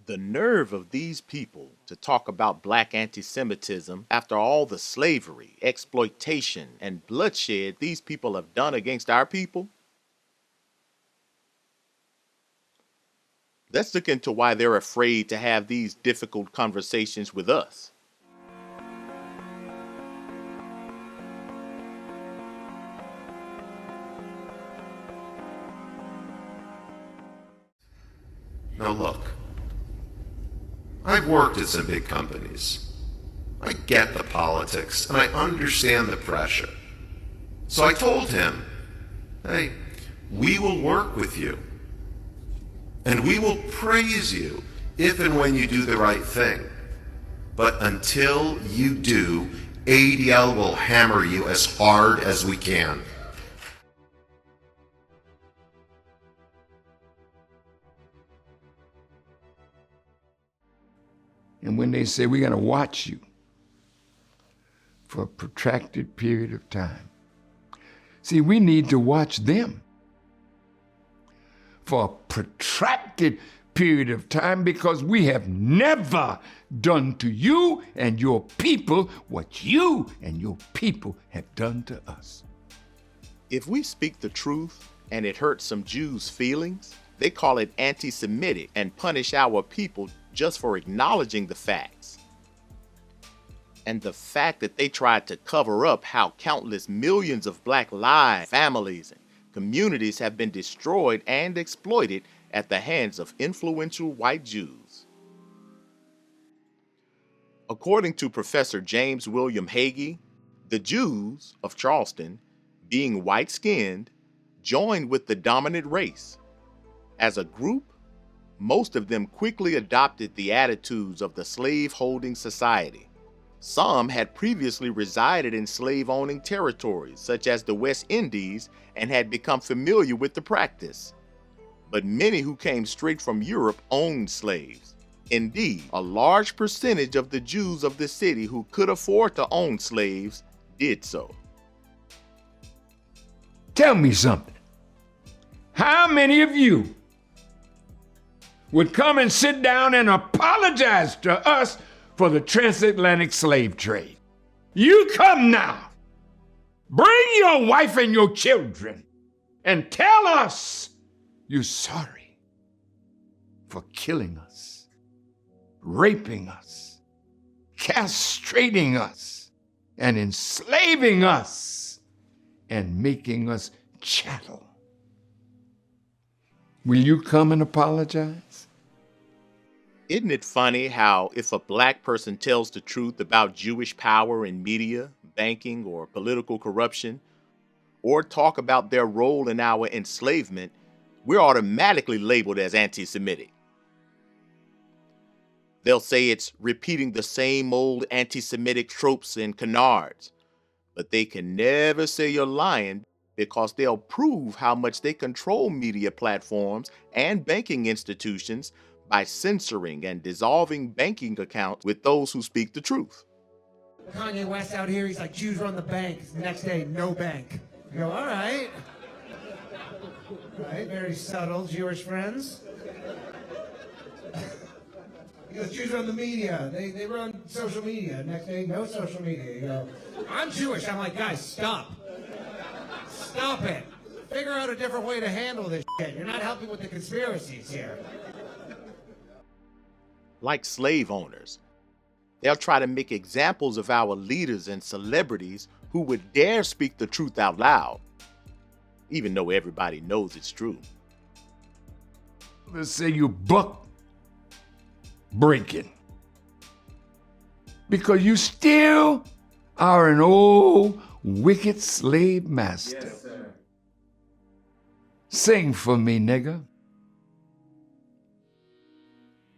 The nerve of these people to talk about black anti-Semitism after all the slavery, exploitation, and bloodshed these people have done against our people? Let's look into why they're afraid to have these difficult conversations with us. Now look, I've worked at some big companies. I get the politics and I understand the pressure. So I told him, hey, we will work with you. And we will praise you if and when you do the right thing. But until you do, ADL will hammer you as hard as we can. And when they say we're going to watch you for a protracted period of time, see, we need to watch them for a protracted period of time because we have never done to you and your people what you and your people have done to us. If we speak the truth and it hurts some Jews' feelings, they call it anti-Semitic and punish our people just for acknowledging the facts. And the fact that they tried to cover up how countless millions of black lives, families, and communities have been destroyed and exploited at the hands of influential white Jews. According to Professor James William Hagee, the Jews of Charleston, being white-skinned, joined with the dominant race. As a group, most of them quickly adopted the attitudes of the slave-holding society. Some had previously resided in slave-owning territories, such as the West Indies, and had become familiar with the practice. But many who came straight from Europe owned slaves. Indeed, a large percentage of the Jews of the city who could afford to own slaves did so. Tell me something. How many of you would come and sit down and apologize to us for the transatlantic slave trade? You come now. Bring your wife and your children and tell us you're sorry for killing us, raping us, castrating us, and enslaving us, and making us chattel. Will you come and apologize? Isn't it funny how if a black person tells the truth about Jewish power in media, banking, or political corruption, or talk about their role in our enslavement, we're automatically labeled as anti-Semitic. They'll say it's repeating the same old anti-Semitic tropes and canards, but they can never say you're lying because they'll prove how much they control media platforms and banking institutions by censoring and dissolving banking accounts with those who speak the truth. Kanye West out here, he's like, Jews run the bank. The next day, no bank. You go, all right. Right, very subtle, Jewish friends. He goes, Jews run the media. They run social media. Next day, no social media. You go, I'm Jewish. I'm like, guys, stop. Stop it. Figure out a different way to handle this shit. You're not helping with the conspiracies here. Like slave owners, they'll try to make examples of our leaders and celebrities who would dare speak the truth out loud, even though everybody knows it's true. Let's say you buck breaking because you still are an old wicked slave master. Yes, sir. Sing for me, nigga.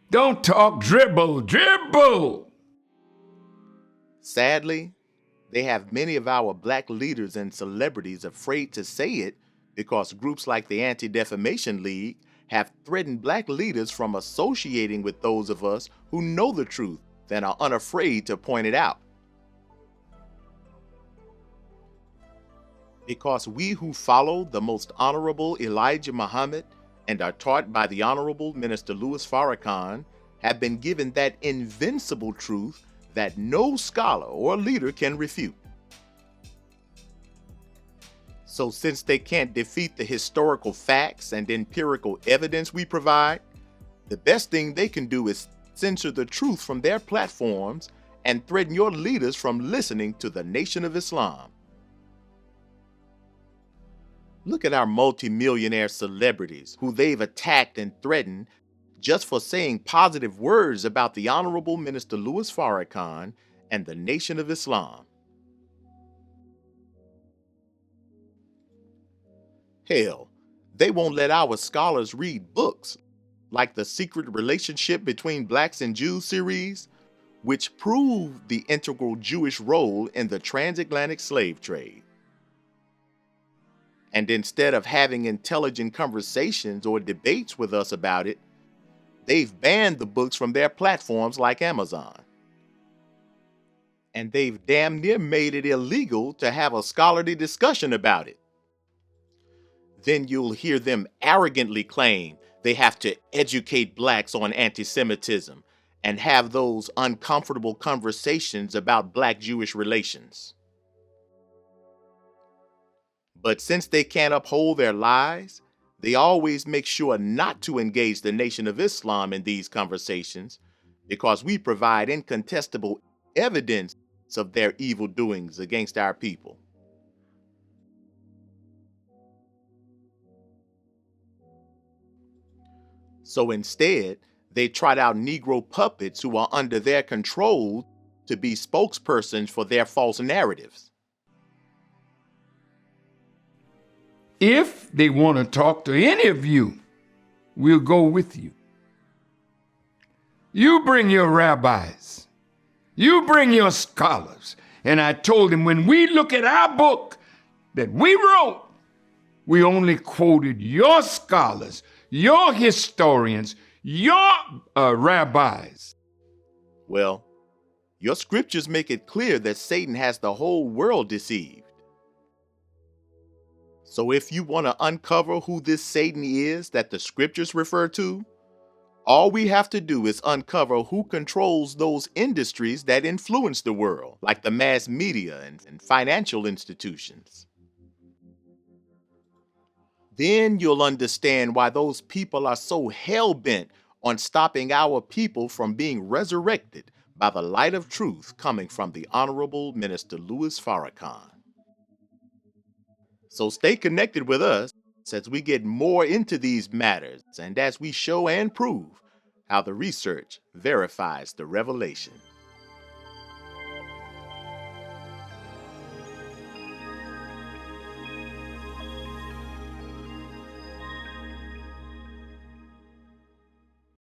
Don't talk, dribble, dribble. Sadly, they have many of our black leaders and celebrities afraid to say it because groups like the Anti-Defamation League have threatened black leaders from associating with those of us who know the truth and are unafraid to point it out. Because we who follow the most honorable Elijah Muhammad and are taught by the Honorable Minister Louis Farrakhan have been given that invincible truth that no scholar or leader can refute. So since they can't defeat the historical facts and empirical evidence we provide, the best thing they can do is censor the truth from their platforms and threaten your leaders from listening to the Nation of Islam. Look at our multimillionaire celebrities who they've attacked and threatened just for saying positive words about the Honorable Minister Louis Farrakhan and the Nation of Islam. Hell, they won't let our scholars read books like The Secret Relationship Between Blacks and Jews series, which prove the integral Jewish role in the transatlantic slave trade. And instead of having intelligent conversations or debates with us about it, they've banned the books from their platforms like Amazon. And they've damn near made it illegal to have a scholarly discussion about it. Then you'll hear them arrogantly claim they have to educate blacks on anti-Semitism and have those uncomfortable conversations about black-Jewish relations. But since they can't uphold their lies, they always make sure not to engage the Nation of Islam in these conversations because we provide incontestable evidence of their evil doings against our people. So instead, they trot out Negro puppets who are under their control to be spokespersons for their false narratives. If they want to talk to any of you, we'll go with you. You bring your rabbis. You bring your scholars. And I told him when we look at our book that we wrote, we only quoted your scholars, your historians, your rabbis. Well, your scriptures make it clear that Satan has the whole world deceived. So if you want to uncover who this Satan is that the scriptures refer to, all we have to do is uncover who controls those industries that influence the world, like the mass media and financial institutions. Then you'll understand why those people are so hell-bent on stopping our people from being resurrected by the light of truth coming from the Honorable Minister Louis Farrakhan. So stay connected with us as we get more into these matters and as we show and prove how the research verifies the revelation.